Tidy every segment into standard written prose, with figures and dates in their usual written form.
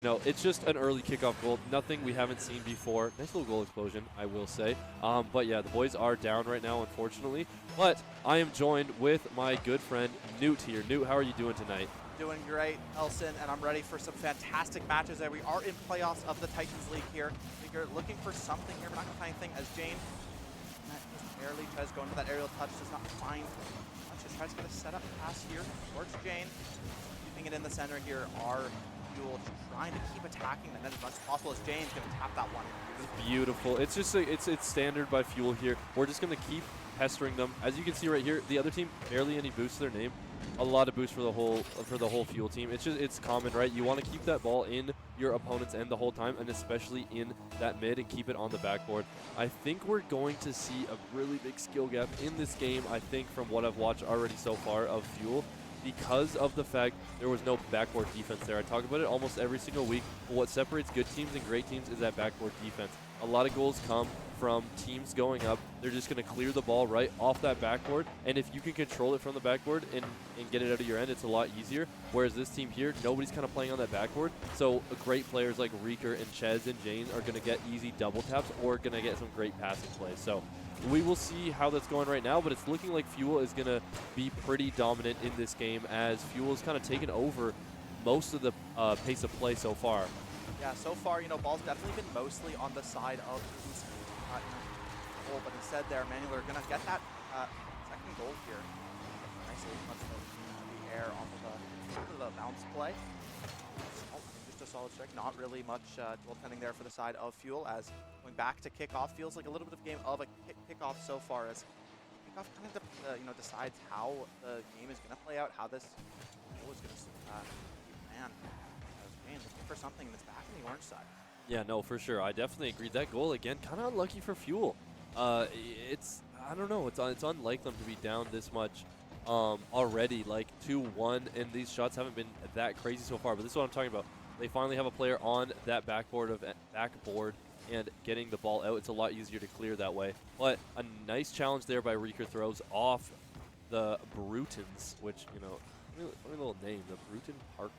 No, it's just an early kickoff goal. Nothing we haven't seen before. Nice little goal explosion, I will say. But yeah, the boys are down right now, unfortunately. But I am joined with my good friend Newt here. Newt, how are you doing tonight? Doing great, Elson, and I'm ready for some fantastic matches there. We are in playoffs of the Titans League here. We're looking for something here, but not gonna find anything as Jane just barely tries going to that aerial touch, does not find much. Just tries to get a setup pass here towards Jane. Keeping it in the center here are Fuel trying to keep attacking the net as much as possible as Jane's gonna tap that one. Beautiful. It's just it's standard by Fuel here. We're just gonna keep pestering them. As you can see right here, the other team barely any boosts to their name. A lot of boosts for the whole Fuel team. It's common, right? You want to keep that ball in your opponent's end the whole time, and especially in that mid, and keep it on the backboard. I think we're going to see a really big skill gap in this game. I think from what I've watched already so far of Fuel, because of the fact there was no backboard defense there. I talk about it almost every single week, but what separates good teams and great teams is that backboard defense. A lot of goals come from teams going up. They're just going to clear the ball right off that backboard, and if you can control it from the backboard and get it out of your end, it's a lot easier. Whereas this team here, nobody's kind of playing on that backboard, so great players like Reeker and Chez and Jane are going to get easy double taps or going to get some great passing plays. So we will see how that's going right now, but it's looking like Fuel is going to be pretty dominant in this game, as Fuel has kind of taken over most of the pace of play so far. Yeah, so far, ball's definitely been mostly on the side of East goal, but instead there, Manuel are going to get that second goal here. Nicely puts the air off of the bounce play. Oh, just a solid strike. Not really much goaltending there for the side of Fuel, as going back to kickoff feels like a little bit of a game of a kickoff so far, as kickoff kind of decides how the game is going to play out, how this goal is going to man. Looking for something that's back on the orange side. Yeah, no, for sure. I definitely agree. That goal, again, kind of unlucky for Fuel. I don't know, it's unlike them to be down this much already, like 2-1, and these shots haven't been that crazy so far, but this is what I'm talking about. They finally have a player on that backboard and getting the ball out. It's a lot easier to clear that way. But a nice challenge there by Reeker, throws off the Brutons, which, funny little name, the Bruton Parker.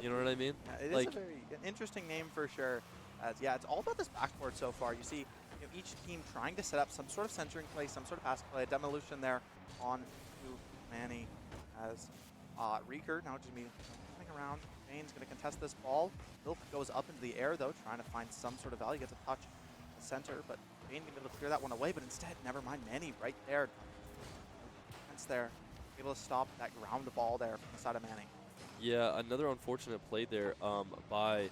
You know what I mean? Yeah, it is a very interesting name for sure. As yeah, it's all about this backboard so far. You see, each team trying to set up some sort of centering play, some sort of pass play, a demolition there on to Manny, as Reeker now just be coming around. Jane's going to contest this ball. Milk goes up into the air though, trying to find some sort of value. Gets a touch at the center, but Jane going to be able to clear that one away. But instead, never mind, Manny right there. Defense there, able to stop that ground ball there from the side of Manny. Yeah, another unfortunate play there by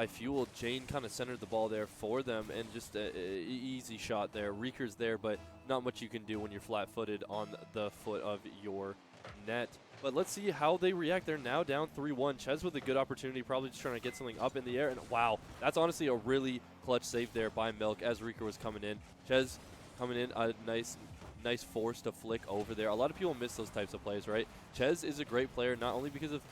Fuel. Jane kind of centered the ball there for them, and just an easy shot there. Reeker's there, but not much you can do when you're flat-footed on the foot of your net. But let's see how they react. They're now down 3-1. Chez with a good opportunity, probably just trying to get something up in the air. And wow, that's honestly a really clutch save there by Milk as Reeker was coming in. Chez coming in, a nice force to flick over there. A lot of people miss those types of plays, right? Chez is a great player, not only because of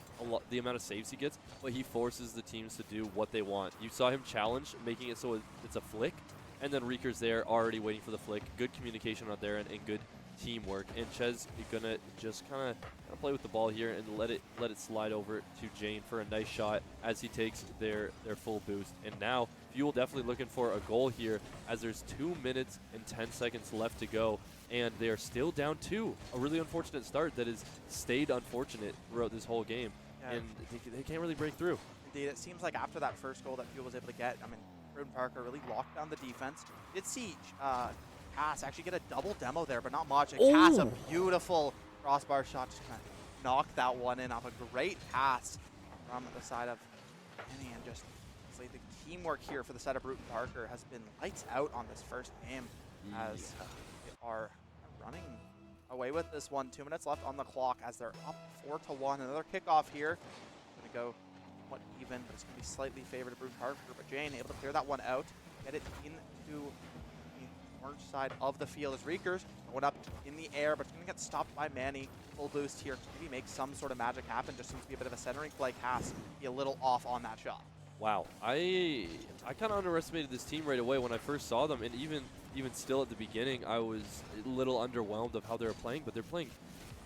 the amount of saves he gets, but he forces the teams to do what they want. You saw him challenge, making it so it's a flick, and then Reeker's there already waiting for the flick. Good communication out there and good teamwork. And Chez is gonna just kind of play with the ball here and let it slide over to Jane for a nice shot as he takes their full boost. And now Fuel definitely looking for a goal here, as there's 2 minutes and 10 seconds left to go, and they're still down 2. A really unfortunate start that has stayed unfortunate throughout this whole game, and they can't really break through. Indeed, it seems like after that first goal that Fuel was able to get, Bruton Parker really locked down the defense. Did see Cass actually get a double demo there, but not much. And Cass, a beautiful crossbar shot, just kind of knocked that one in off a great pass from the side of Penny, and just the teamwork here for the side of Bruton Parker has been lights out on this first game, as they are running away with this one. 2 minutes left on the clock as they're up 4-1. Another kickoff here. Going to go somewhat even, but it's going to be slightly favored to Bruton Parker. But Jane able to clear that one out, get it into the orange side of the field as Reekers going up in the air, but it's going to get stopped by Manny. Full boost here. Maybe make some sort of magic happen. Just seems to be a bit of a centering play. Cass be a little off on that shot. Wow, I kind of underestimated this team right away when I first saw them, and even still at the beginning, I was a little underwhelmed of how they were playing, but they're playing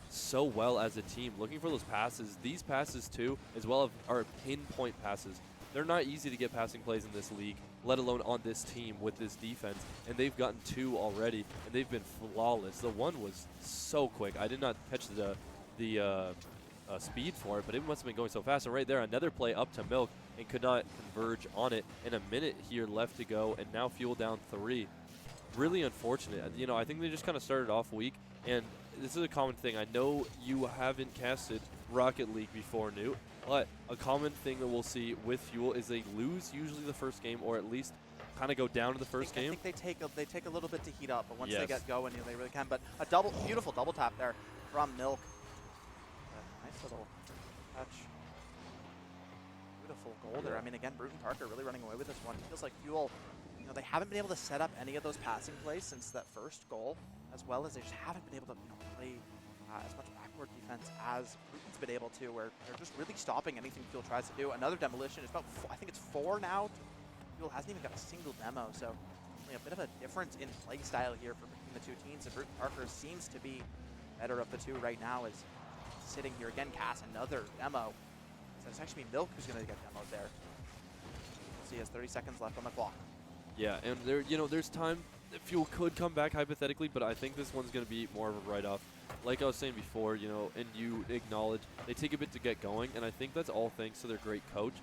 so well as a team. Looking for those passes, these passes too, as well as are pinpoint passes. they're not easy to get passing plays in this league, let alone on this team with this defense. And they've gotten 2 already, and they've been flawless. The one was so quick. I did not catch the speed for it, but it must have been going so fast. And right there, another play up to Milk and could not converge on it. And a minute here left to go, and now Fuel down 3. Really unfortunate. You know, I think they just kind of started off weak, and this is a common thing. I know you haven't casted Rocket League before, Newt, but a common thing that we'll see with Fuel is they lose usually the first game, or at least kind of go down to the first game. I think they take a little bit to heat up, but once Yes. they get going, you know, they really can. But a beautiful double tap there from Milk. Nice little touch. Beautiful goal there. I mean, again, Bruton Parker really running away with this one. It feels like Fuel, you know, they haven't been able to set up any of those passing plays since that first goal, as well as they just haven't been able to, you know, play as much backward defense as Bruton's been able to, where they're just really stopping anything Fuel tries to do. Another demolition. It's about, I think it's 4 now. Fuel hasn't even got a single demo, so a bit of a difference in play style here between the 2 teams. And Bruton Parker seems to be better of the 2 right now, is sitting here again. Cass, another demo. So it's actually Milk who's going to get demoed there. We'll see, he has 30 seconds left on the clock. Yeah, and there, you know, there's time that Fuel could come back hypothetically, but I think this one's going to be more of a write-off. Like I was saying before, you know, and you acknowledge they take a bit to get going, and I think that's all thanks to their great coach.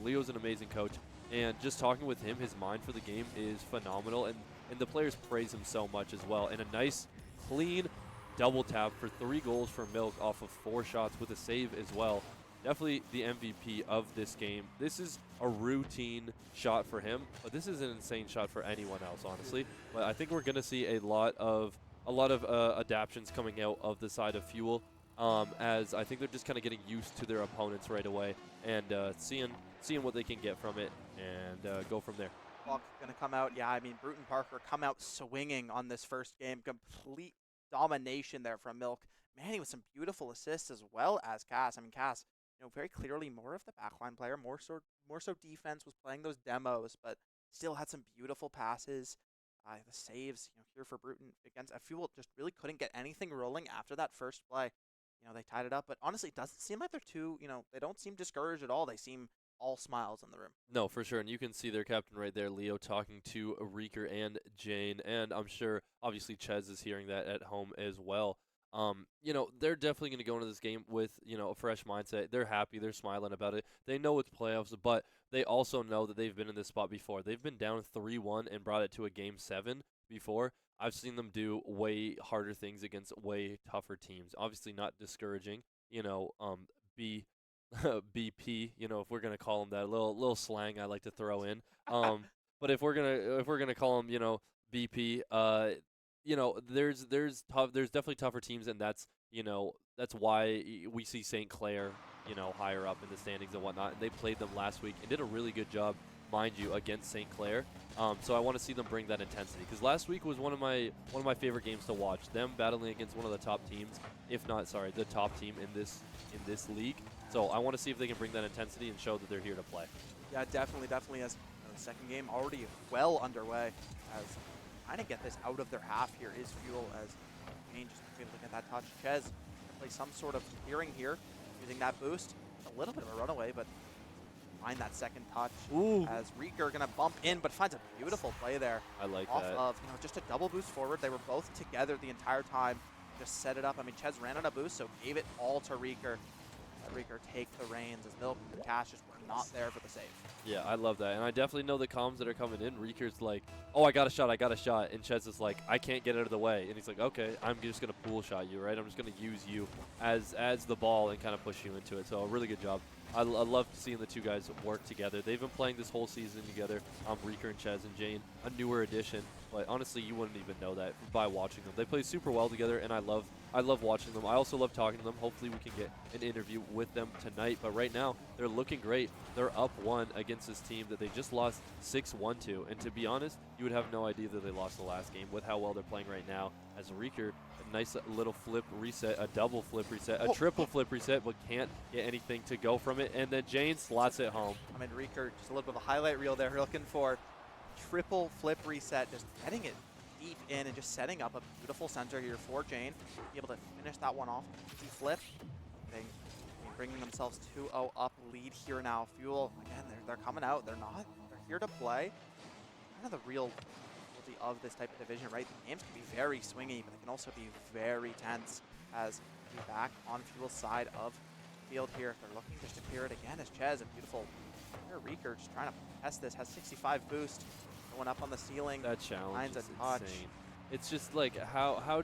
Leo's an amazing coach, and just talking with him, his mind for the game is phenomenal, and the players praise him so much as well. And a nice, clean double tap for 3 goals for Milk off of 4 shots with a save as well. Definitely the MVP of this game. This is a routine shot for him, but this is an insane shot for anyone else, honestly. But I think we're going to see a lot of adaptions coming out of the side of Fuel, as I think they're just kind of getting used to their opponents right away and seeing what they can get from it and go from there. Clock going to come out. Yeah, I mean, Bruton Parker come out swinging on this first game. Complete domination there from Milk. Manny with some beautiful assists as well as Cass. I mean, Cass, you know, very clearly more of the backline player, more so defense, was playing those demos, but still had some beautiful passes. The saves, you know, here for Bruton against Fuel just really couldn't get anything rolling after that first play. You know, they tied it up, but honestly, it doesn't seem like they're too, you know, they don't seem discouraged at all. They seem all smiles in the room. No, for sure, and you can see their captain right there, Leo, talking to Reeker and Jane, and I'm sure, obviously, Ches is hearing that at home as well. You know, they're definitely going to go into this game with, you know, a fresh mindset. They're happy. They're smiling about it. They know it's playoffs, but they also know that they've been in this spot before. They've been down 3-1 and brought it to a Game 7 before. I've seen them do way harder things against way tougher teams. Obviously not discouraging, you know, BP, you know, if we're going to call them that, little slang I like to throw in. But if we're going to call them, you know, BP, you know, there's definitely tougher teams, and that's, you know, that's why we see St. Clair, you know, higher up in the standings and whatnot. And they played them last week and did a really good job, mind you, against St. Clair. So I want to see them bring that intensity, because last week was one of my favorite games to watch. Them battling against one of the top teams, if not, sorry, the top team in this league. So I want to see if they can bring that intensity and show that they're here to play. Yeah, definitely. As the second game already well underway, as trying to get this out of their half here is Fuel, as Jane just able to get that touch. Ches play some sort of hearing here, using that boost. A little bit of a runaway, but find that second touch. Ooh. As Reeker gonna bump in, but finds a beautiful play there. I like off that. of, you know, just a double boost forward. They were both together the entire time. Just set it up. I mean, Ches ran on a boost, so gave it all to Reeker. Let Reeker take the reins as Milk and Cash just were not there for the save. Yeah, I love that. And I definitely know the comms that are coming in. Reeker's like, oh, I got a shot. And Ches is like, I can't get out of the way. And he's like, okay, I'm just going to pool shot you, right? I'm just going to use you as the ball and kind of push you into it. So a really good job. I love seeing the 2 guys work together. They've been playing this whole season together. Reeker and Ches and Jane, a newer addition. But honestly, you wouldn't even know that by watching them. They play super well together, and I love watching them. I also love talking to them. Hopefully we can get an interview with them tonight. But right now, they're looking great. They're up 1 against this team that they just lost 6-1 to. And to be honest, you would have no idea that they lost the last game with how well they're playing right now. As Reeker, a nice little flip reset, a double flip reset, a triple flip reset, but can't get anything to go from it. And then Jane slots it home. I mean, Reeker, just a little bit of a highlight reel there. We're looking for triple flip reset, just getting it deep in and just setting up a beautiful center here for Jane. Be able to finish that one off. Easy flip. bringing themselves 2-0 up lead here now. Fuel, again, they're coming out. They're here to play. Kind of the real difficulty of this type of division, right? The games can be very swingy, but they can also be very tense. As we back on Fuel's side of the field here. They're looking just to clear it again as Chez, a beautiful Reeker, just trying to test this, has 65 boost, going up on the ceiling. That challenge finds is a touch. insane. It's just like how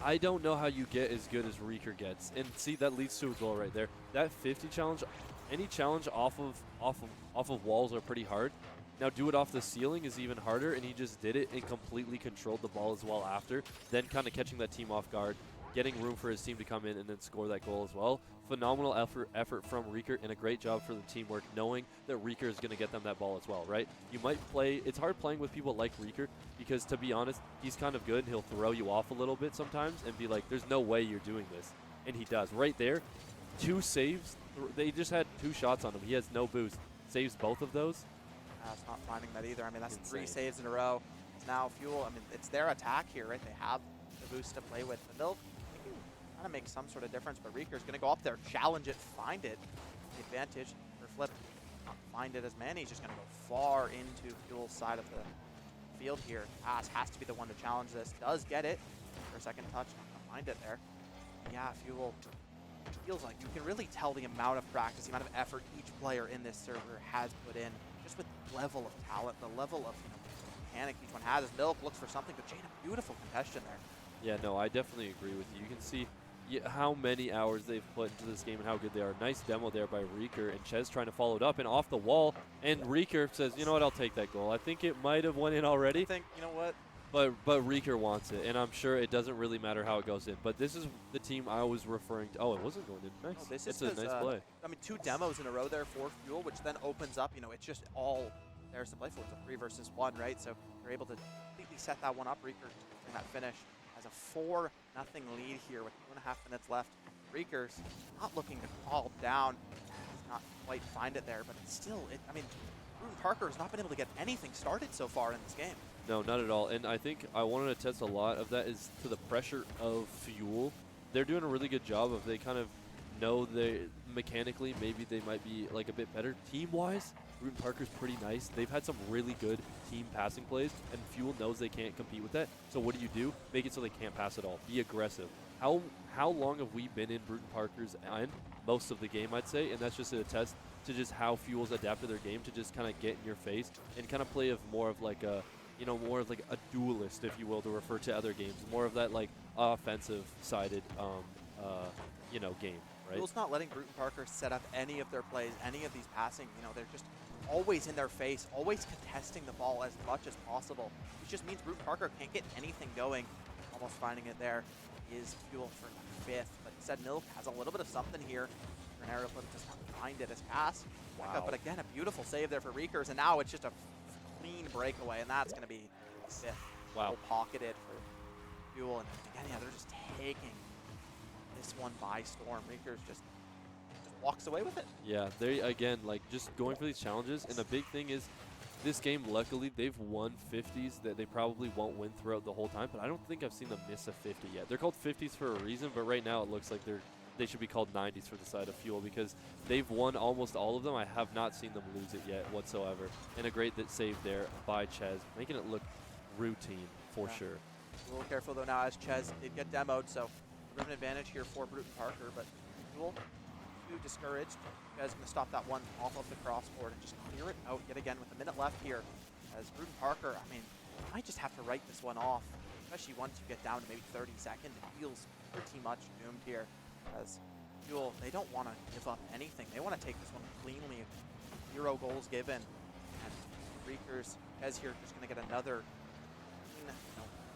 I don't know how you get as good as Reeker gets. And see, that leads to a goal right there. That 50 challenge, any challenge off of walls are pretty hard. Now do it off the ceiling is even harder, and he just did it and completely controlled the ball as well after, then kind of catching that team off guard, getting room for his team to come in and then score that goal as well. Phenomenal effort from Reeker, and a great job for the teamwork, knowing that Reeker is going to get them that ball as well, right? You might play, it's hard playing with people like Reeker, because to be honest, he's kind of good. He'll throw you off a little bit sometimes and be like, there's no way you're doing this. And he does. Right there, 2 saves. They just had 2 shots on him. He has no boost. Saves both of those. It's not finding that either. I mean, that's Insane. 3 saves in a row. It's now Fuel. I mean, it's their attack here, right? They have the boost to play with. But they'll kind of make some sort of difference. But Reeker's going to go up there, challenge it, find it. The advantage for Flip. Not find it as many. He's just going to go far into Fuel's side of the field here. Pass has to be the one to challenge this. Does get it for a second touch. Not going to find it there. Yeah, Fuel feels like you can really tell the amount of practice, the amount of effort each player in this server has put in. Just with the level of talent, the level of mechanic each one has. As Milk looks for something, but Jane, a beautiful contestation there. Yeah, no, I definitely agree with you. You can see how many hours they've put into this game and how good they are. Nice demo there by Reeker, and Chez trying to follow it up and off the wall. And Reeker says, you know what, I'll take that goal. I think it might have went in already. I think, you know what? But Reeker wants it, and I'm sure it doesn't really matter how it goes in. But this is the team I was referring to. Oh, it wasn't going in. Nice. No, this it's is a nice play. I mean, 2 demos in a row there for Fuel, which then opens up. It's just all there's to play for. It's a 3 versus 1, right? So you're able to completely set that one up. Reeker in that finish has a 4-0 lead here with 2.5 minutes left. Reeker's not looking to fall down. Does not quite find it there, but it's still, I mean, Bruton Parker has not been able to get anything started so far in this game. No, not at all. And I think I wanted to test a lot of that is to the pressure of Fuel. They're doing a really good job of, they kind of know they mechanically maybe they might be like a bit better. Team-wise, Bruton Parker's pretty nice. They've had some really good team passing plays, and Fuel knows they can't compete with that. So what do? Make it so they can't pass at all. Be aggressive. How long have we been in Bruton Parker's end? Most of the game, I'd say, and that's just a test to just how Fuel's adapted their game to just kind of get in your face and kind of play of more of like a, more of like a duelist, if you will, to refer to other games. More of that like offensive-sided, game, right? Fuel's not letting Bruton Parker set up any of their plays, any of these passing. They're just always in their face, always contesting the ball as much as possible, which just means Bruton Parker can't get anything going. Almost finding it there is Fuel for the 5th, but instead Milk has a little bit of something here. Granero does not find it as pass. Wow. But again, a beautiful save there for Reekers, and now it's just a clean breakaway, and that's going to be 5th. Wow. Well pocketed for Fuel, and again, yeah, they're just taking this one by storm. Reekers just walks away with it. Yeah, they, again, like just going for these challenges, and the big thing is this game, luckily, they've won 50s that they probably won't win throughout the whole time, but I don't think I've seen them miss a 50 yet. They're called 50s for a reason, but right now it looks like they should be called 90s for the side of Fuel because they've won almost all of them. I have not seen them lose it yet whatsoever. And a great save there by Chez, making it look routine for sure. A little careful though now as Chez did get demoed, so a bit of an advantage here for Bruton Parker, but Fuel too discouraged. Chez going to stop that one off of the crossboard and just clear it out yet again with a minute left here. As Bruton Parker, I mean, might just have to write this one off, especially once you get down to maybe 30 seconds. It feels pretty much doomed here. As Fuel, they don't want to give up anything. They want to take this one cleanly. 0 goals given. And Reekers, Chez here, just going to get another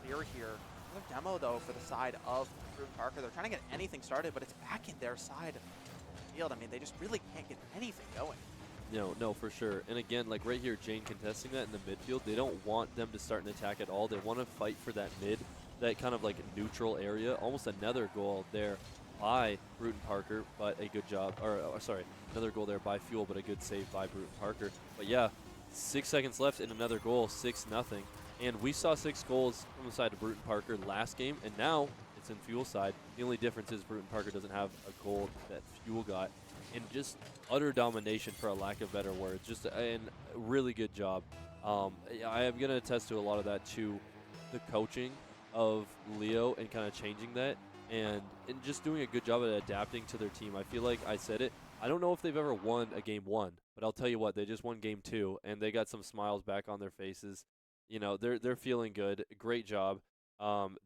clear here. Another demo, though, for the side of Bruton Parker. They're trying to get anything started, but it's back in their side of the field. I mean, they just really can't get anything going. No, for sure. And again, like right here, Jane contesting that in the midfield. They don't want them to start an attack at all. They want to fight for that mid, that kind of like neutral area. Almost another goal there by Bruton Parker, but a good job, sorry, another goal there by Fuel, but a good save by Bruton Parker. But yeah, 6 seconds left and another goal, 6-0. And we saw 6 goals from the side of Bruton Parker last game, and now difference in Fuel side. The only difference is Bruton Parker doesn't have a goal that Fuel got. And just utter domination, for a lack of better words. Just a really good job. I am going to attest to a lot of that to the coaching of Leo and kind of changing that and just doing a good job at adapting to their team. I feel like I said it. I don't know if they've ever won a game 1, but I'll tell you what, they just won game 2 and they got some smiles back on their faces. You know, they're feeling good. Great job.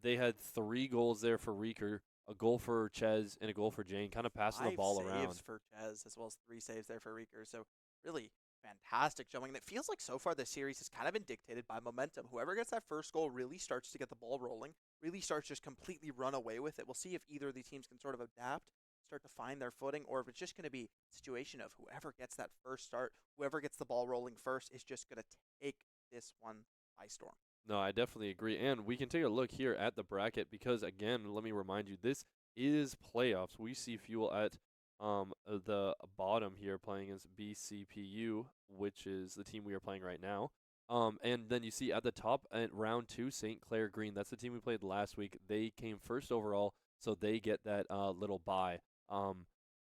They had 3 goals there for Reeker, a goal for Ches and a goal for Jane, kind of passing the ball around. 5 saves for Ches as well as 3 saves there for Reeker. So really fantastic showing. And it feels like so far this series has kind of been dictated by momentum. Whoever gets that first goal really starts to get the ball rolling, really starts just completely run away with it. We'll see if either of these teams can sort of adapt, start to find their footing, or if it's just going to be a situation of whoever gets that first start, whoever gets the ball rolling first is just going to take this one by storm. No, I definitely agree. And we can take a look here at the bracket because, again, let me remind you, this is playoffs. We see Fuel at the bottom here playing as BCPU, which is the team we are playing right now. And then you see at the top at round 2, St. Clair Green. That's the team we played last week. They came first overall, so they get that little bye.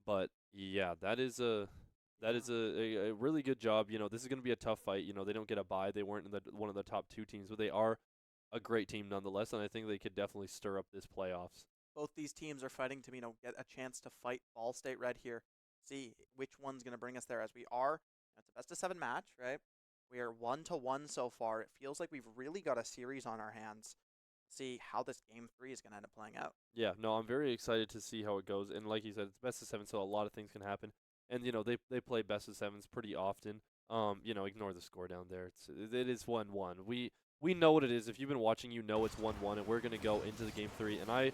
But yeah, that is a really good job. You know, this is going to be a tough fight. You know, they don't get a bye. They weren't in one of the top 2 teams, but they are a great team nonetheless, and I think they could definitely stir up this playoffs. Both these teams are fighting to, get a chance to fight Ball State Red here. See which one's going to bring us there, as we are. It's a best-of-7 match, right? We are 1-1 so far. It feels like we've really got a series on our hands. See how this game 3 is going to end up playing out. Yeah, no, I'm very excited to see how it goes. And like you said, it's best-of-7, so a lot of things can happen. And, you know, they play best-of-7s pretty often. You know, ignore the score down there. It is 1-1. We know what it is. If you've been watching, you know it's 1-1, and we're going to go into the game 3. And I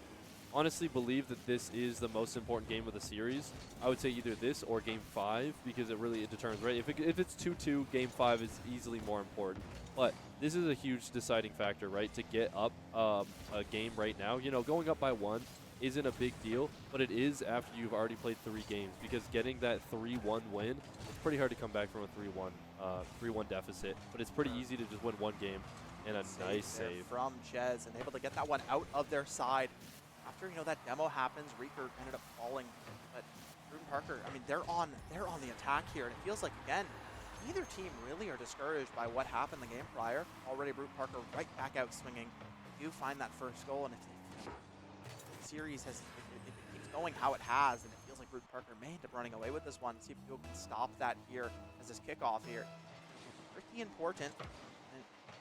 honestly believe that this is the most important game of the series. I would say either this or game 5 because it determines, right? If it's 2-2, game 5 is easily more important. But this is a huge deciding factor, right? To get up a game right now, you know, going up by 1 isn't a big deal, but it is after you've already played 3 games because getting that 3-1 win, it's pretty hard to come back from a 3-1 deficit, but it's pretty easy to just win 1 game and a nice save from Ches and able to get that one out of their side. After, that demo happens, Reeker ended up falling, but Bruton Parker, I mean, they're on the attack here, and it feels like, again, neither team really are discouraged by what happened the game prior. Already Bruton Parker right back out swinging. They do find that first goal, and if the series has, if it keeps going how it has, and it feels like Bruton Parker may end up running away with this one. See if Fuel can stop that here as this kickoff here. Pretty important.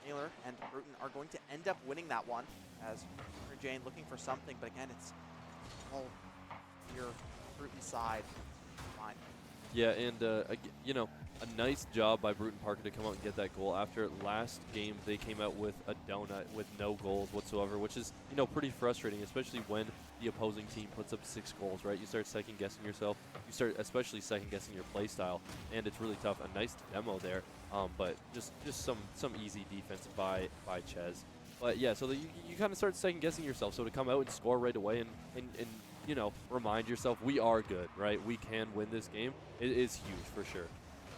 Taylor and Bruton are going to end up winning that one as Jane looking for something, but again, it's all here, Bruton side. Fine. Yeah, and a nice job by Bruton Parker to come out and get that goal. After last game, they came out with a donut with no goals whatsoever, which is, pretty frustrating, especially when the opposing team puts up 6 goals, right? You start second-guessing yourself. You start especially second-guessing your play style, and it's really tough. A nice demo there, but just some easy defense by Ches. But yeah, so you kind of start second-guessing yourself. So to come out and score right away and remind yourself we are good, right? We can win this game. It is huge for sure.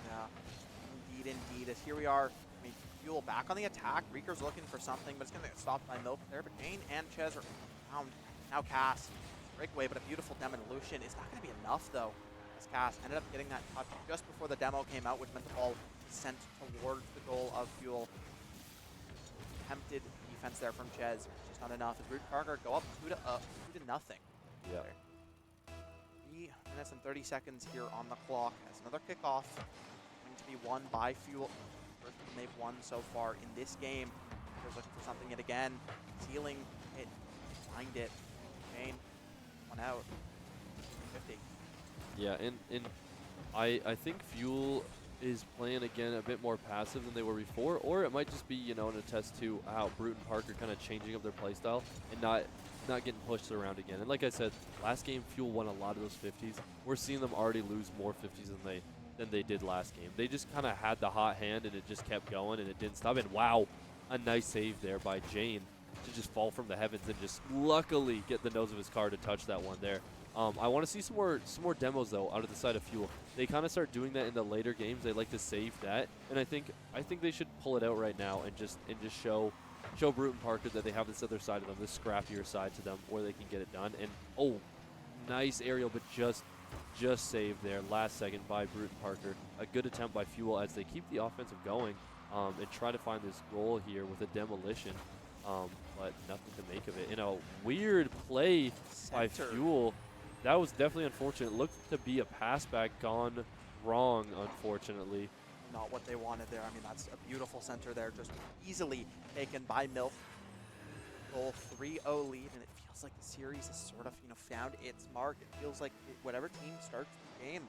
Yeah, indeed. As here we are, I mean, Fuel back on the attack. Reeker's looking for something, but it's going to get stopped by Milk there. But Jane and Ches are found. Now Cass, breakaway, but a beautiful demolition. It's not going to be enough, though, as Cass ended up getting that touch just before the demo came out, which meant the ball sent towards the goal of Fuel. Attempted defense there from Ches, just not enough. As Bruton Parker go up 2-0. Yeah. 3 minutes and 30 seconds here on the clock as another kickoff going to be won by Fuel. First one they've won so far in this game. They're looking for something yet again. Ceiling hit, find it. Jane, one out. 50. Yeah, and I think Fuel is playing again a bit more passive than they were before, or it might just be, an attest to how Bruton Parker kind of changing up their play style and not getting pushed around again. And like I said, last game Fuel won a lot of those 50s. We're seeing them already lose more 50s than they did last game. They just kind of had the hot hand and it just kept going and it didn't stop. And wow, a nice save there by Jane to just fall from the heavens and just luckily get the nose of his car to touch that one there. I want to see some more demos though out of the side of Fuel. They kind of start doing that in the later games. They like to save that, and I think they should pull it out right now and just show show Bruton Parker that they have this other side of them, this scrappier side to them, where they can get it done. And oh, nice aerial, but just saved there last second by Bruton Parker. A good attempt by Fuel as they keep the offensive going and try to find this goal here with a demolition, but nothing to make of it. In a weird play by Fuel, that was definitely unfortunate. It looked to be a pass back gone wrong, unfortunately. Not what they wanted there. I mean, that's a beautiful center there, just easily taken by MILF. Goal 3-0 lead, and it feels like the series has sort of, found its mark. It feels like whatever team starts the game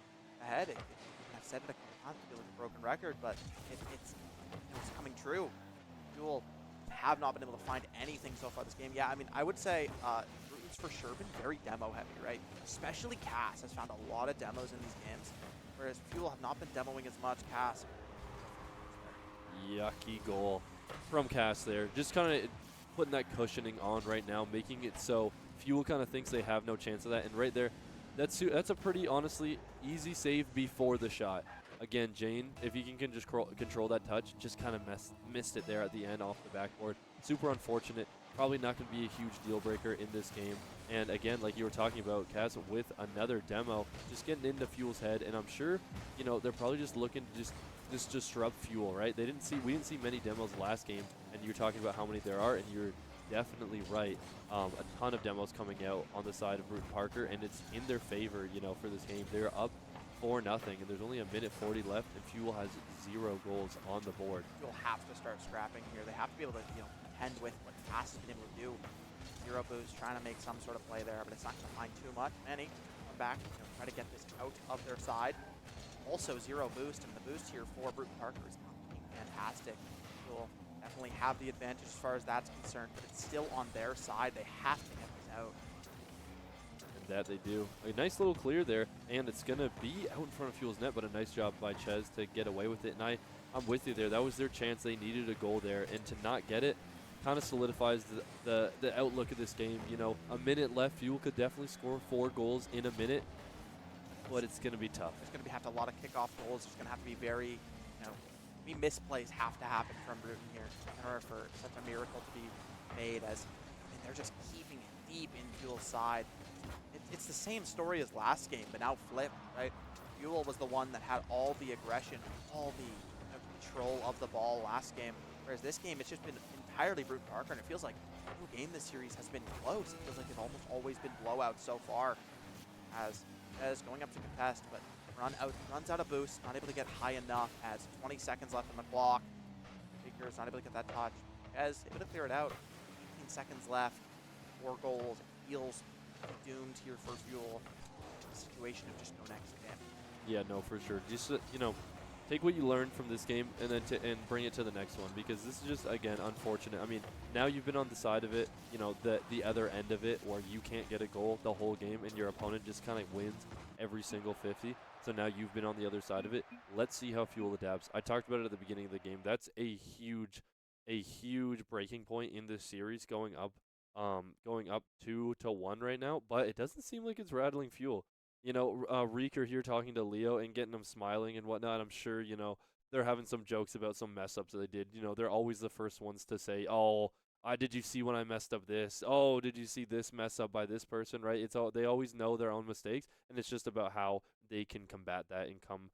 ahead, I've said it a couple times, it feels like a broken record, but it's coming true. Fuel have not been able to find anything so far this game. Yeah, I mean, I would say Bruton's for sure been very demo heavy, right? Especially Cass has found a lot of demos in these games, whereas Fuel have not been demoing as much. Cass. Yucky goal from Cass there. Just kind of putting that cushioning on right now, making it so Fuel kind of thinks they have no chance of that. And right there, that's a pretty, honestly, easy save before the shot. Again, Jane, if you can just control that touch, just kind of missed it there at the end off the backboard. Super unfortunate. Probably not going to be a huge deal breaker in this game. And again, like you were talking about, Kaz with another demo, just getting into Fuel's head. And I'm sure, they're probably just looking to just disrupt Fuel, right? We didn't see many demos last game, and you're talking about how many there are, and you're definitely right. A ton of demos coming out on the side of Bruton Parker, and it's in their favor, for this game. They're up 4-0, and there's only a minute 40 left, and Fuel has 0 goals on the board. Fuel have to start scrapping here. They have to be able to, contend with what Cass has been able to do. 0 boost, trying to make some sort of play there, but it's not going to find too much. Manny, come back, try to get this out of their side. Also 0 boost, and the boost here for Bruton Parker is fantastic. Fuel definitely have the advantage as far as that's concerned, but it's still on their side. They have to get this out. And that they do. A nice little clear there, and it's going to be out in front of Fuel's net, but a nice job by Ches to get away with it. And I'm with you there. That was their chance. They needed a goal there, and to not get it kind of solidifies the outlook of this game. A minute left. Fuel could definitely score 4 goals in a minute, but it's going to be tough. There's going to have to a lot of kickoff goals. There's going to have to be very, misplays have to happen from Bruton here in order for such a miracle to be made, as they're just keeping it deep in Fuel's side. It's the same story as last game, but now flipped, right? Fuel was the one that had all the aggression, all the control of the ball last game, whereas this game, it's just been entirely Bruton Parker, and it feels like no game this series has been close. It feels like it's almost always been blowouts so far, as going up to contest, but runs out of boost, not able to get high enough, as 20 seconds left on the clock. Figures not able to get that touch. As able to clear it out. 15 seconds left, 4 goals. It feels doomed here for Fuel. The situation of just no next game. Yeah, no, for sure. Just take what you learned from this game and then and bring it to the next one, because this is just, again, unfortunate. I mean, now you've been on the side of it, the other end of it, where you can't get a goal the whole game and your opponent just kind of wins every single 50. So now you've been on the other side of it. Let's see how Fuel adapts. I talked about it at the beginning of the game. That's a huge breaking point in this series, going up 2-1 right now, but it doesn't seem like it's rattling Fuel. Reeker here talking to Leo and getting him smiling and whatnot. I'm sure, they're having some jokes about some mess ups that they did. They're always the first ones to say, oh, did you see when I messed up this? Oh, did you see this mess up by this person, right? They always know their own mistakes, and it's just about how they can combat that and come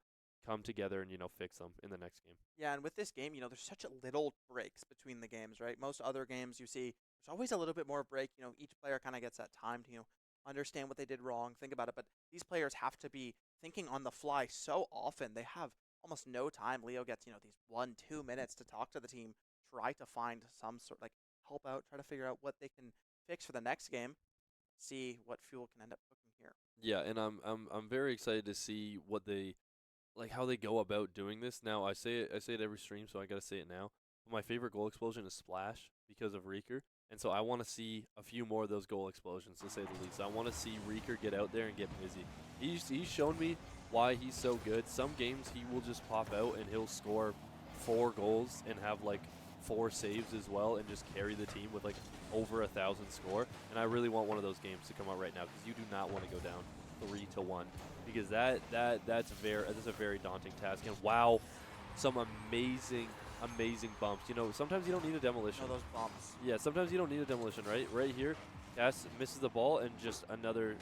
together and, fix them in the next game. Yeah, and with this game, there's such a little breaks between the games, right? Most other games you see, there's always a little bit more break. Each player kind of gets that time to, understand what they did wrong, think about it. But these players have to be thinking on the fly so often. They have almost no time. Leo gets, these 1-2 minutes to talk to the team, try to find some sort help out, try to figure out what they can fix for the next game, see what Fuel can end up cooking here. Yeah, and I'm very excited to see what they how they go about doing this. Now I say it every stream, so I gotta say it now. But my favorite goal explosion is Splash because of Reeker. And so I want to see a few more of those goal explosions, to say the least. I want to see Reeker get out there and get busy. He's shown me why he's so good. Some games he will just pop out and he'll score 4 goals and have 4 saves as well, and just carry the team with over 1,000 score. And I really want one of those games to come out right now, because you do not want to go down 3-1, because that's a very daunting task. And wow, some amazing amazing bumps. You know, sometimes you don't need a demolition. Those bumps. Yeah, sometimes you don't need a demolition, right? Right here, Cass misses the ball and just another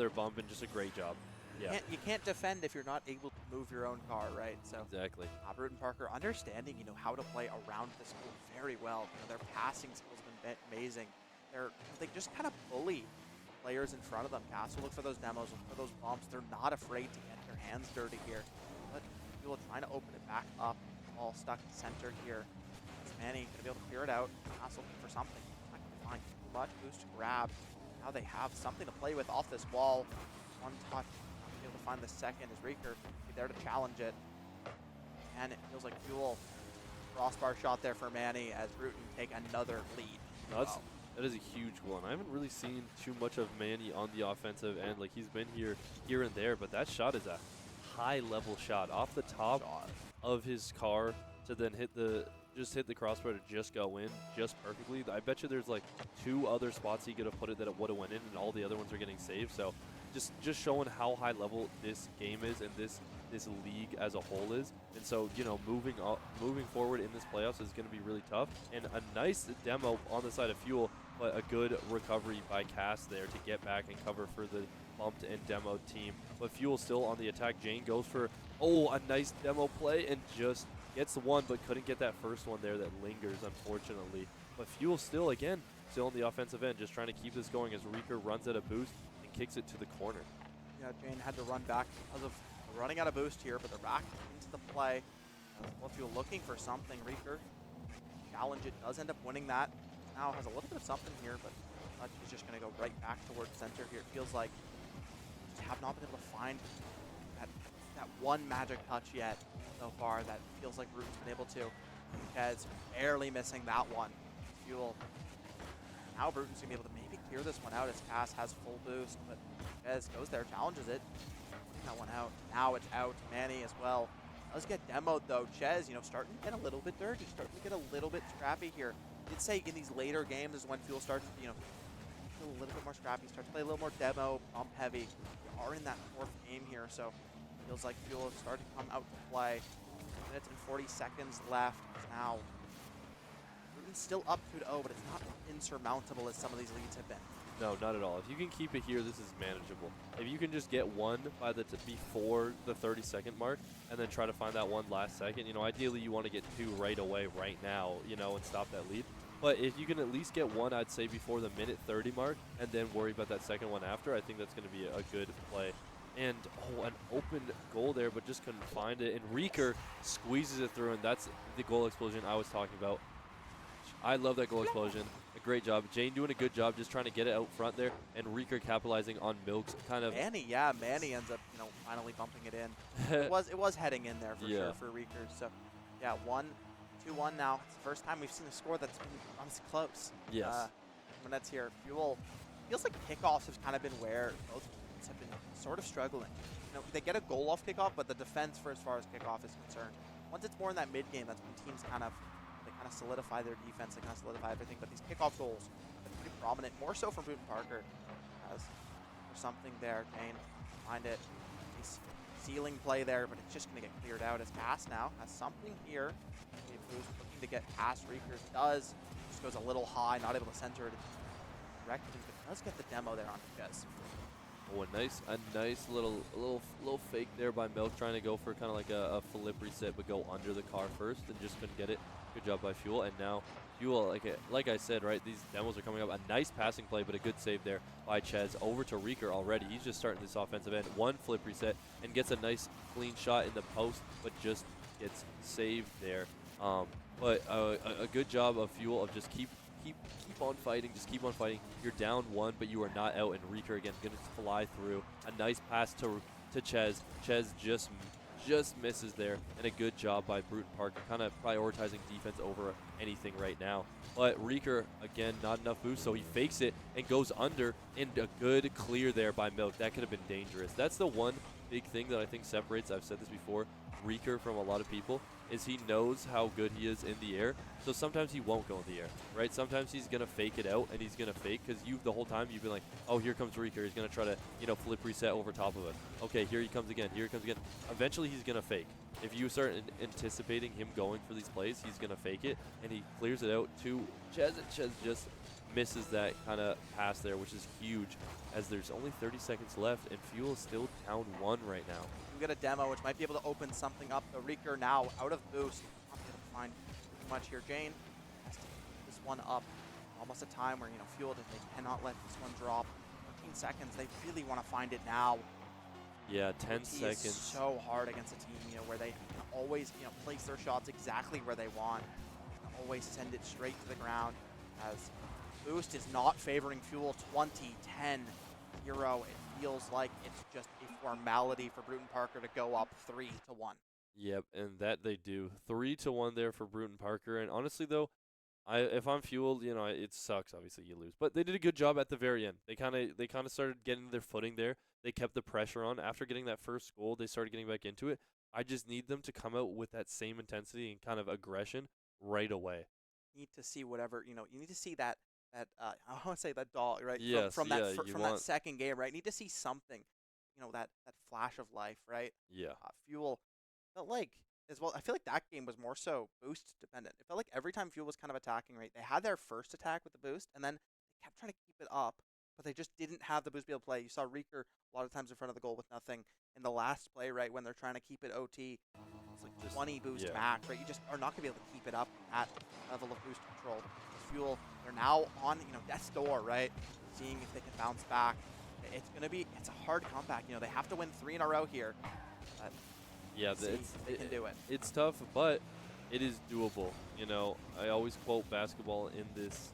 bump and just a great job. Yeah. You can't defend if you're not able to move your own car, right? So Exactly. Bruton Parker understanding, how to play around this goal very well. Their passing skills have been amazing. They just kind of bully players in front of them. Cass will look for those demos, look for those bumps. They're not afraid to get their hands dirty here. But Fuel trying to open it back up. All stuck in center here. It's Manny going to be able to clear it out. Cass looking for something. Not going to find too much. Boost to grab. Now they have something to play with off this wall. One touch. Not be able to find the second. Is Reeker be there to challenge it? And it feels like Fuel. Crossbar shot there for Manny as Bruton take another lead. No, that is a huge one. I haven't really seen too much of Manny on the offensive end. Like, he's been here and there, but that shot is a high-level shot off the top of his car to then hit the crossbar to just go in just perfectly. I bet you there's like 2 other spots he could have put it that it would have went in, and all the other ones are getting saved. So just showing how high level this game is and this league as a whole is. And so, moving forward in this playoffs is going to be really tough. And a nice demo on the side of Fuel, but a good recovery by Cass there to get back and cover for the bumped and demo team. But Fuel still on the attack. Jane goes for, a nice demo play and just gets the one, but couldn't get that first one there that lingers, unfortunately. But Fuel still on the offensive end, just trying to keep this going as Reeker runs at a boost and kicks it to the corner. Yeah, Jane had to run back because of running out of boost here, but they're back into the play. Fuel looking for something. Reeker challenge it, does end up winning that. Now has a little bit of something here, but he's just going to go right back towards center here. It feels like just have not been able to find that one magic touch yet so far that feels like Bruton's been able to. Kez barely missing that one. Fuel. Now Bruton's going to be able to maybe clear this one out as Cass has full boost, but Kez goes there, challenges it. Putting that one out. Now it's out. Manny as well. Does get demoed though. Ches, starting to get a little bit dirty, starting to get a little bit scrappy here. Did say in these later games is when Fuel starts to, feel a little bit more scrappy, start to play a little more demo, bump heavy. We are in that 4th game here, so feels like Fuel is starting to come out to play. 2 minutes and 40 seconds left now. Bruton's still up 2-0, but it's not insurmountable as some of these leads have been. No, not at all. If you can keep it here, this is manageable. If you can just get one by before the 30-second mark and then try to find that one last second, ideally you want to get 2 right away, right now, and stop that lead. But if you can at least get one, I'd say before the minute 30 mark and then worry about that second one after, I think that's going to be a good play. And, an open goal there, but just couldn't find it. And Reeker squeezes it through, and that's the goal explosion I was talking about. I love that goal explosion. A great job. Jane doing a good job just trying to get it out front there, and Reeker capitalizing on Milk's kind of... Manny ends up, finally bumping it in. it was heading in there for sure for Reeker. So, yeah, 2-1 now. It's the first time we've seen a score that's been honestly close. Yes. Minutes here. Fuel feels like kickoffs have kind of been where both teams have been sort of struggling. They get a goal off kickoff, but the defense for as far as kickoff is concerned. Once it's more in that mid game, that's when teams kind of solidify their defense, they kind of solidify everything. But these kickoff goals are pretty prominent, more so from Bruton Parker. As there's something there, Jane find it. Nice ceiling play there, but it's just going to get cleared out as Cass now has something here. Who's looking to get past Reekers, just goes a little high, not able to center it correctly, but does get the demo there on Ches. Oh, a nice little fake there by Milk, trying to go for kind of like a flip reset, but go under the car first and just couldn't get it. Good job by Fuel, and now Fuel, like I said, right, these demos are coming up. A nice passing play, but a good save there by Ches. Over to Reeker already. He's just starting this offensive end. One flip reset and gets a nice clean shot in the post, but just gets saved there. But a good job of Fuel of just keep on fighting, just keep on fighting. You're down 1, but you are not out, and Reeker again going to fly through. A nice pass to Ches. Ches just misses there, and a good job by Bruton Parker, kind of prioritizing defense over anything right now. But Reeker, again, not enough boost, so he fakes it and goes under, and a good clear there by Milk. That could have been dangerous. That's the one big thing that I think separates, I've said this before, Reeker from a lot of people is he knows how good he is in the air. So sometimes he won't go in the air, right? Sometimes he's going to fake it out, and he's going to fake because the whole time you've been like, oh, here comes Reeker. He's going to try to, flip reset over top of it. Okay, here he comes again. Here he comes again. Eventually, he's going to fake. If you start anticipating him going for these plays, he's going to fake it, and he clears it out to Ches, and Ches just misses that kind of pass there, which is huge, as there's only 30 seconds left, and Fuel is still down 1 right now. We get a demo, which might be able to open something up. The Reeker now out of boost. Not able to find too much here. Jane has to keep this one up. Almost a time where, Fuel, they cannot let this one drop. 13 seconds. They really want to find it now. Yeah, 10 OT seconds. Is so hard against a team, where they can always, place their shots exactly where they want. Always send it straight to the ground. As boost is not favoring Fuel. 20, 10, 0. It feels like it's just a formality for Bruton Parker to go up 3-1. Yep, and that they do. 3-1 there for Bruton Parker. And honestly, though, if I'm Fueled, it sucks. Obviously, you lose, but they did a good job at the very end. They kind of started getting their footing there. They kept the pressure on. After getting that first goal, they started getting back into it. I just need them to come out with that same intensity and kind of aggression right away. Need to see whatever, you need to see that I want to say that dog, right? Yes, from yeah, that second game, right? Need to see something, that flash of life, right? Yeah. Fuel felt like as well. I feel like that game was more so boost dependent. It felt like every time Fuel was kind of attacking, right? They had their first attack with the boost, and then they kept trying to keep it up, but they just didn't have the boost to be able to play. You saw Reeker a lot of times in front of the goal with nothing. In the last play, right, when they're trying to keep it OT, it's like just 20 boost max, right? You just are not going to be able to keep it up at level of boost control. Fuel, they're now on, death's door, right? Seeing if they can bounce back. It's a hard comeback. They have to win 3 in a row here. But yeah, they can do it. It's tough, but it is doable. I always quote basketball in this,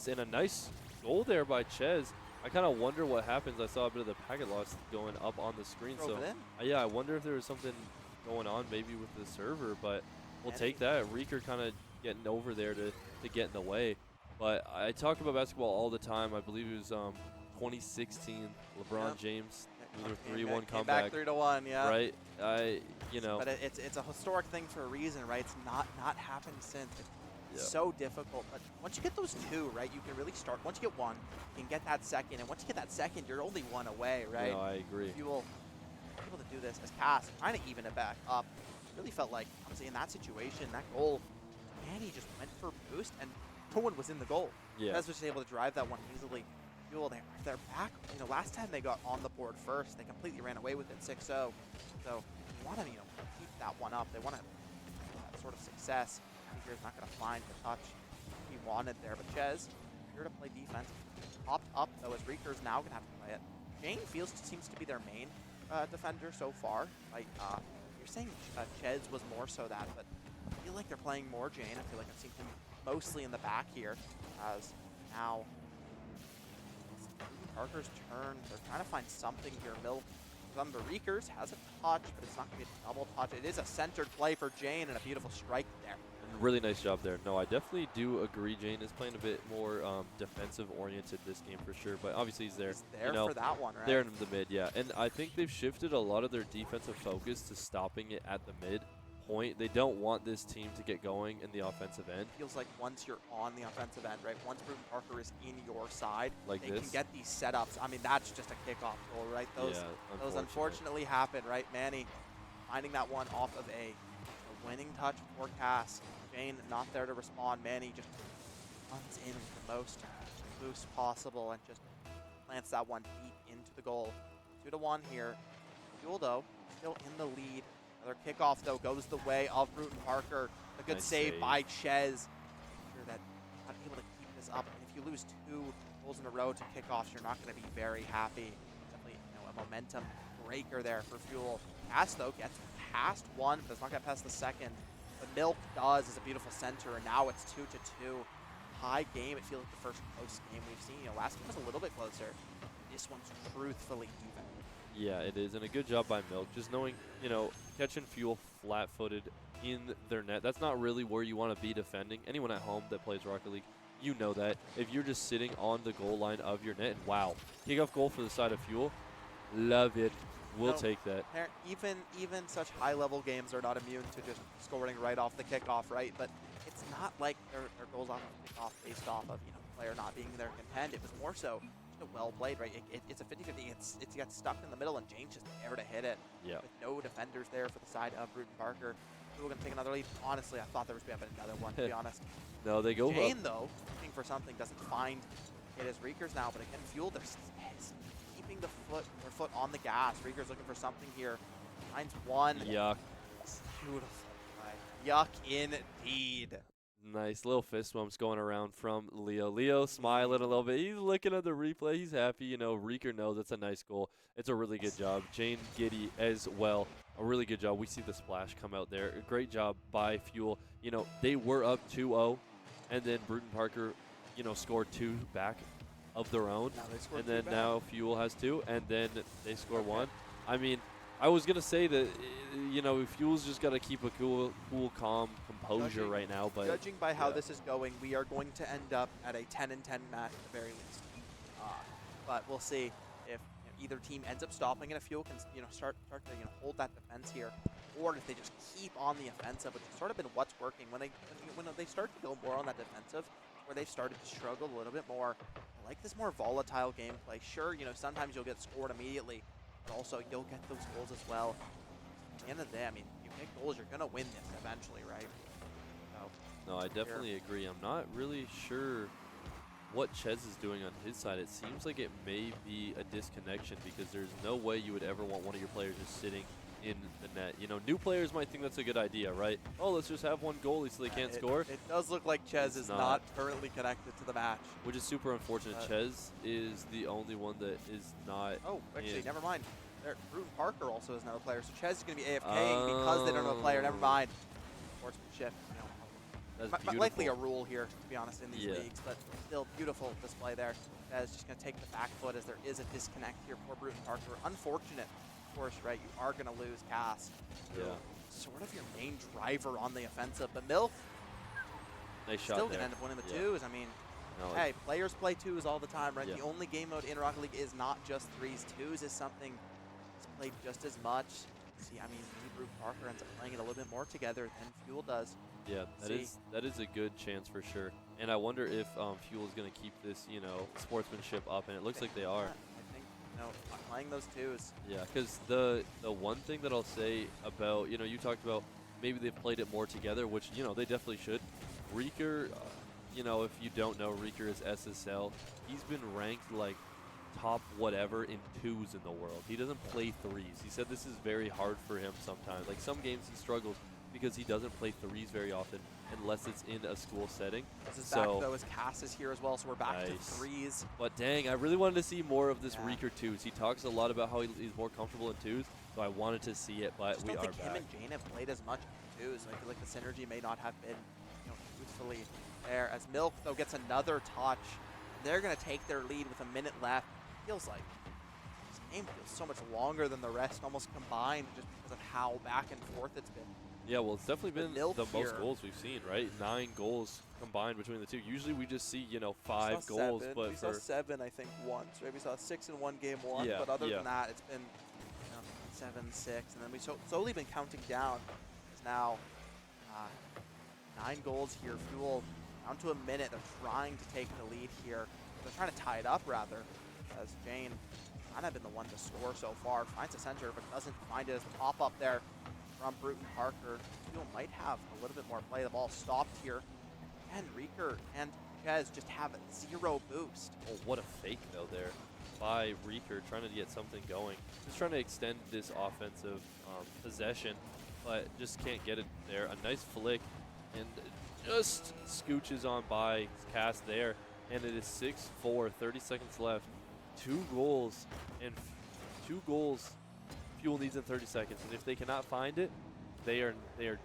and a nice goal there by Ches. I kind of wonder what happens. I saw a bit of the packet loss going up on the screen. Yeah, I wonder if there was something going on maybe with the server, but we'll take that. Reeker kind of getting over there to get in the way. But I talk about basketball all the time. I believe it was 2016, LeBron James, 3-1 comeback. Back 3-1, yeah. Right? But it's a historic thing for a reason, right? It's not happened since. It's so difficult. But once you get those 2, right, you can really start. Once you get 1, you can get that second. And once you get that second, you're only 1 away, right? No, I agree. Fuel able to do this as Cass trying to even it back up. Really felt like, honestly, in that situation, that goal, Manny just went for boost, and no one was in the goal. Yeah. Cass was just able to drive that one easily. Fuel, they're back. Last time they got on the board first, they completely ran away with it 6-0. So you want to, keep that one up. They want to that sort of success. He's not going to find the touch he wanted there. But Ches, here to play defense. Popped up, though, as Reeker's now going to have to play it. Jane seems to be their main defender so far. Like, you're saying Ches was more so that, but I feel like they're playing more Jane. I feel like I've seen him mostly in the back here. As now, Parker's turn. They're trying to find something here. Milk from the Reekers has a touch, but it's not going to be a double touch. It is a centered play for Jane, and a beautiful strike there. Really nice job there. No, I definitely do agree. Jane is playing a bit more defensive-oriented this game for sure, but obviously he's there. He's there for that one, right? There in the mid, yeah. And I think they've shifted a lot of their defensive focus to stopping it at the mid point. They don't want this team to get going in the offensive end. Feels like once you're on the offensive end, right? Once Bruton Parker is in your side, like they can get these setups. I mean, that's just a kickoff goal, right? Those unfortunately happen, right? Manny finding that one off of a winning touch for Cass. Jane not there to respond. Manny just runs in with the most boost possible and just plants that one deep into the goal. 2-1 here. Fuel, though, still in the lead. Another kickoff, though, goes the way of Bruton Parker. A good save by Ches. Sure that not able to keep this up. And if you lose 2 goals in a row to kickoffs, you're not going to be very happy. Definitely, a momentum breaker there for Fuel. Cass, though, gets past 1, but does not get past the second. The Milk does is a beautiful center, and now it's 2-2. High game. It feels like the first close game we've seen. Last game was a little bit closer. This one's truthfully even. Yeah, it is, and a good job by Milk. Just knowing, catching Fuel flat-footed in their net. That's not really where you want to be defending. Anyone at home that plays Rocket League, you know that. If you're just sitting on the goal line of your net, and wow, kickoff goal for the side of Fuel. Love it. We'll take that. Even such high-level games are not immune to just scoring right off the kickoff, right? But it's not like their goals off the kickoff based off of player not being there content. It was more so just a well played, right? It's a 50-50. It's got stuck in the middle, and Jane's just there to hit it. Yeah. With no defenders there for the side of Bruton Parker. We're going to take another lead. Honestly, I thought there was going to be another one, to be honest. No, they go Jane, up. though, looking for something, doesn't find it as Reekers now, but again, Fuel, they're keeping their foot on the gas. Reekers looking for something here. Finds one. Yuck. Beautiful. Yuck indeed. Nice little fist bumps going around from Leo. Leo smiling a little bit. He's looking at the replay. He's happy. Reeker knows it's a nice goal. It's a really good job. Jane Giddy as well. A really good job. We see the splash come out there. A great job by Fuel. They were up 2-0, and then Bruton Parker, scored 2 back of their own. And then now Fuel has 2, and then they score 1. I mean, I was going to say that, Fuel's just got to keep a cool, calm composure right now. But judging by how this is going, we are going to end up at a 10-10 match at the very least. But we'll see if either team ends up stopping and if Fuel can start to hold that defense here, or if they just keep on the offensive, which has sort of been what's working. When they start to go more on that defensive, where they've started to struggle a little bit more, I like this more volatile gameplay. Sure, sometimes you'll get scored immediately, but also you'll get those goals as well. At the end of the day, I mean, you get goals, you're going to win this eventually, right? So, no, I definitely agree. I'm not really sure what Chez is doing on his side. It seems like it may be a disconnection, because there's no way you would ever want one of your players just sitting in the net. New players might think that's a good idea, right? Oh, let's just have one goalie so they can't score. It does look like Chez is not currently connected to the match. Which is super unfortunate. Chez is the only one that is not. Oh, actually, never mind. Bruton Parker also is another player, so Chez is going to be AFKing because they don't have a player. Never mind. Sportsmanship, That's likely a rule here, to be honest, in these leagues, but still beautiful display there. Chez just going to take the back foot as there is a disconnect here for Bruton Parker. Unfortunate, of course, right? You are going to lose Cass. Yeah. Sort of your main driver on the offensive, but Milk nice shot still going to there. end up winning the twos. I mean, hey, players play twos all the time, right? The only game mode in Rocket League is not just threes. Twos is something that's played just as much. See, I mean, maybe Bruton Parker ends up playing it a little bit more together than Fuel does. Yeah, that is a good chance for sure. And I wonder if Fuel is going to keep this, sportsmanship up, and it looks like they are. I think, playing those twos. Yeah, because the one thing that I'll say about, you talked about maybe they've played it more together, which, they definitely should. Reeker, if you don't know, Reeker is SSL. He's been ranked like top whatever in twos in the world. He doesn't play threes. He said this is very hard for him sometimes. Like some games he struggles because he doesn't play threes very often unless it's in a school setting. This is back though as Cass is here as well, so we're back to threes. But dang, I really wanted to see more of this Reeker twos. He talks a lot about how he's more comfortable in twos, so I wanted to see it, but we are back. I don't think him and Jane have played as much in twos. I feel like the synergy may not have been truthfully there. As Milk though gets another touch, they're going to take their lead with a minute left. Feels like this game feels so much longer than the rest almost combined, just because of how back and forth it's been. Yeah, well, it's definitely been the most here. goals we've seen, right? 9 goals combined between the two. Usually we just see, 5 goals. But we saw 7, I think, once, right? We saw 6 in one game once, yeah, but other than that, it's been 7, 6, and then we've slowly been counting down. It's now 9 goals here. Fuel down to a minute. They're trying to take the lead here. They're trying to tie it up, rather, as Jane kind of been the one to score so far. Finds the center, but doesn't find it as the pop-up there from Bruton Parker. Fuel might have a little bit more play. The ball stopped here. And Reeker and Chez just have 0 boost. Oh, what a fake, though, there by Reeker, trying to get something going. Just trying to extend this offensive possession, but just can't get it there. A nice flick, and just scooches on by Cass there. And it is 6-4, 30 seconds left. 2 goals, and 2 goals Fuel needs in 30 seconds. And if they cannot find it, they are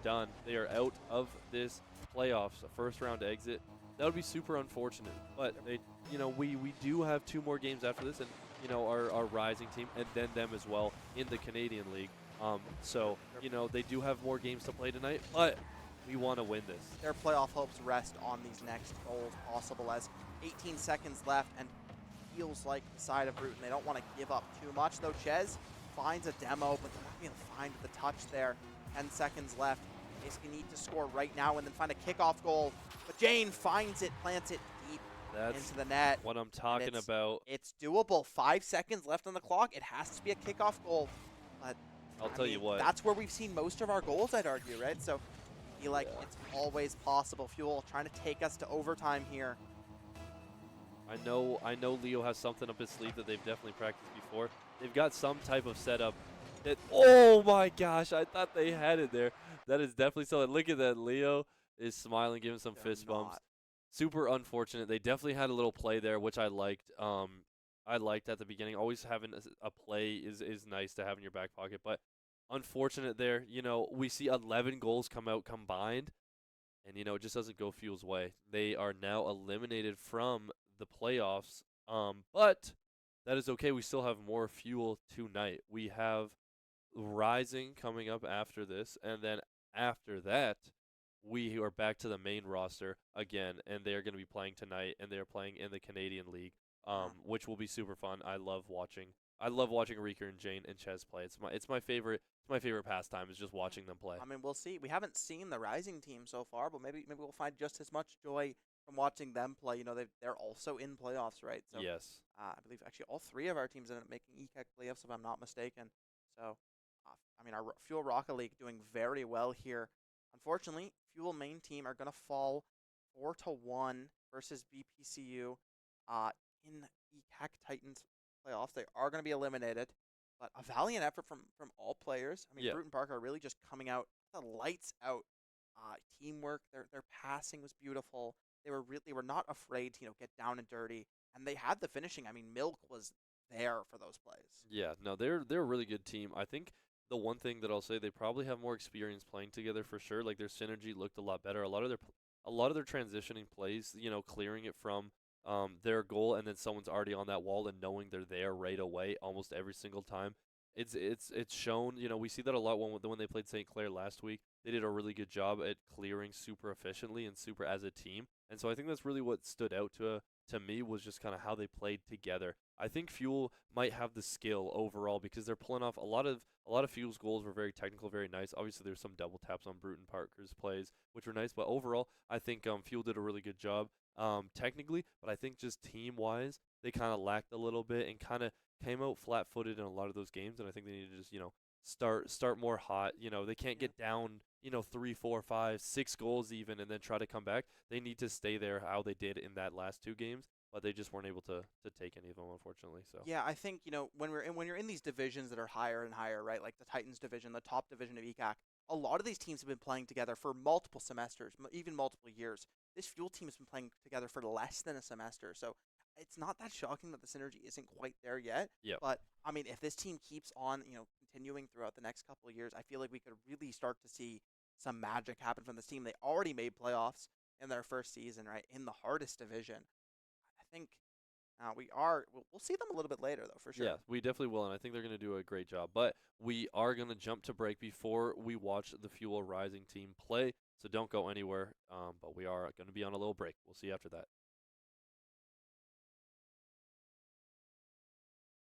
done. They are out of this playoffs, a first round exit. That would be super unfortunate. But they, we do have 2 more games after this, and our rising team, and then them as well in the Canadian League. So they do have more games to play tonight, but we want to win this. Their playoff hopes rest on these next goals possible, as 18 seconds left, and feels like the side of Bruton, they don't want to give up too much, though. Chez finds a demo, but they're not being able to find the touch there. 10 seconds left. Basically need to score right now and then find a kickoff goal. But Jane finds it, plants it deep into the net. What I'm talking about. It's doable. 5 seconds left on the clock. It has to be a kickoff goal. But I'll tell you what. That's where we've seen most of our goals, I'd argue, right? So I feel like it's always possible. Fuel trying to take us to overtime here. I know Leo has something up his sleeve that they've definitely practiced before. They've got some type of setup that, oh my gosh, I thought they had it there. That is definitely something. Look at that. Leo is smiling, giving some fist bumps. Super unfortunate. They definitely had a little play there, which I liked. I liked at the beginning. Always having a play is nice to have in your back pocket, but unfortunate there. You know, we see 11 goals come out combined, and, you know, it just doesn't go Fuel's way. They are now eliminated from the playoffs, but that is okay. We still have more Fuel tonight. We have Rising coming up after this, and then after that, we are back to the main roster again, and they are going to be playing tonight, and they are playing in the Canadian League, which will be super fun. I love watching Reeker and Jane and Ches play. It's my favorite pastime is just watching them play. I mean, we'll see. We haven't seen the Rising team so far, but maybe we'll find just as much joy from watching them play. You know, they're also in playoffs, right? So yes. I believe actually all 3 of our teams ended up making ECAC playoffs, if I'm not mistaken. So, I mean, our Fuel Rocket League doing very well here. Unfortunately, Fuel main team are going to fall 4-1 versus BPCU in ECAC Titans playoffs. They are going to be eliminated, but a valiant effort from all players. I mean, Brute and Parker are really just coming out the lights out. Teamwork, their passing was beautiful. They were not afraid to, you know, get down and dirty, and they had the finishing. I mean, Milk was there for those plays. Yeah, no, they're a really good team. I think the one thing that I'll say, they probably have more experience playing together for sure. Like, their synergy looked a lot better. A lot of their transitioning plays, you know, clearing it from their goal, and then someone's already on that wall and knowing they're there right away almost every single time. It's shown. You know, we see that a lot when they played St. Clair last week. They did a really good job at clearing super efficiently and super as a team. And so I think that's really what stood out to me was just kind of how they played together. I think Fuel might have the skill overall because they're pulling off a lot of Fuel's goals were very technical, very nice. Obviously, there's some double taps on Brute and Parker's plays, which were nice. But overall, I think Fuel did a really good job technically. But I think just team-wise, they kind of lacked a little bit and kind of came out flat-footed in a lot of those games. And I think they need to just, you know, start more hot. You know, they can't get down, you know, 3, 4, 5, 6 goals even and then try to come back. They need to stay there how they did in that last 2 games. But they just weren't able to take any of them, unfortunately. So yeah, I think, you know, when you're in these divisions that are higher and higher, right, like the Titans division, the top division of ECAC, a lot of these teams have been playing together for multiple semesters, even multiple years. This Fuel team has been playing together for less than a semester, so it's not that shocking that the synergy isn't quite there yet. Yep. But I mean, if this team keeps on, you know, continuing throughout the next couple of years, I feel like we could really start to see some magic happen from this team. They already made playoffs in their first season, right, in the hardest division. I think we'll see them a little bit later, though, for sure. Yeah, we definitely will, and I think they're going to do a great job. But we are going to jump to break before we watch the Fuel Rising team play, so don't go anywhere. But we are going to be on a little break. We'll see you after that.